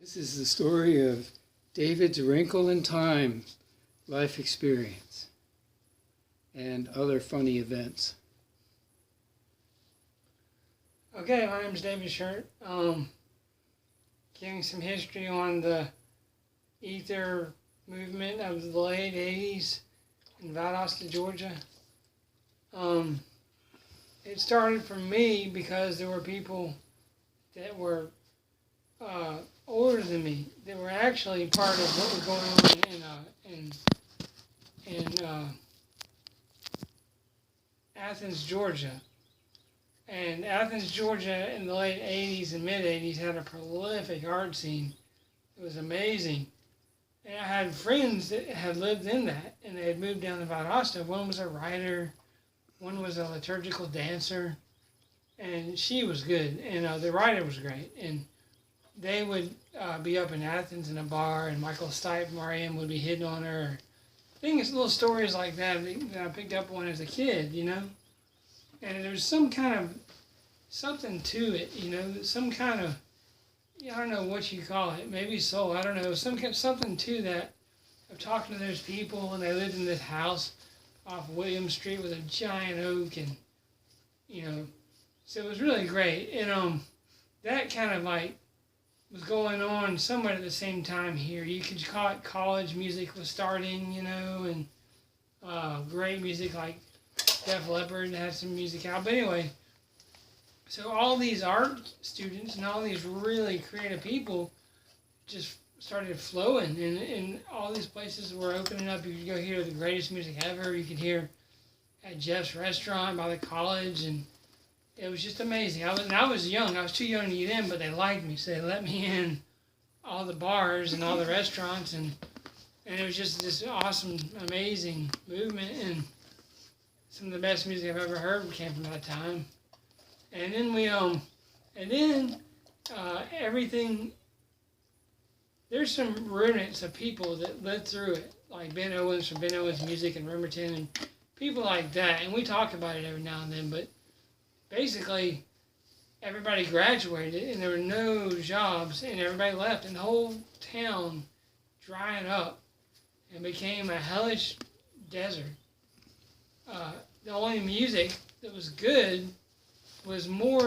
This is the story of David's wrinkle in time life experience and other funny events. Okay, my name is David Shirt. Giving some history on the ether movement of the late 80s in Valdosta, Georgia. It started for me because there were people that were older than me that were actually part of what was going on in Athens, Georgia. And Athens, Georgia in the late 80s and mid 80s had a prolific art scene. It was amazing. And I had friends that had lived in that, and they had moved down to Valdosta. One was a writer, one was a liturgical dancer, and she was good, and the writer was great. And they would be up in Athens in a bar, and Michael Stipe from R.E.M. would be hitting on her. Things, little stories like that I picked up on as a kid, you know. And there's some kind of something to it, you know, some kind of, I don't know what you call it, maybe soul, I don't know, something to that of talking to those people, and they lived in this house off William Street with a giant oak, and, you know, so it was really great. And that kind of like was going on somewhat at the same time here. You could call it college music was starting, you know, and great music like Def Leppard had some music out. But anyway, so all these art students and all these really creative people just started flowing, and all these places were opening up. You could go hear the greatest music ever. You could hear at Jeff's Restaurant by the college, and it was just amazing. I was young. I was too young to get in, but they liked me, so they let me in all the bars and all the restaurants, and it was just this awesome, amazing movement, and some of the best music I've ever heard came from that time. And then everything, there's some remnants of people that lived through it, like Ben Owens from Ben Owens Music and Rimerton and people like that. And we talk about it every now and then, but basically everybody graduated and there were no jobs and everybody left, and the whole town dried up and became a hellish desert. The only music that was good was more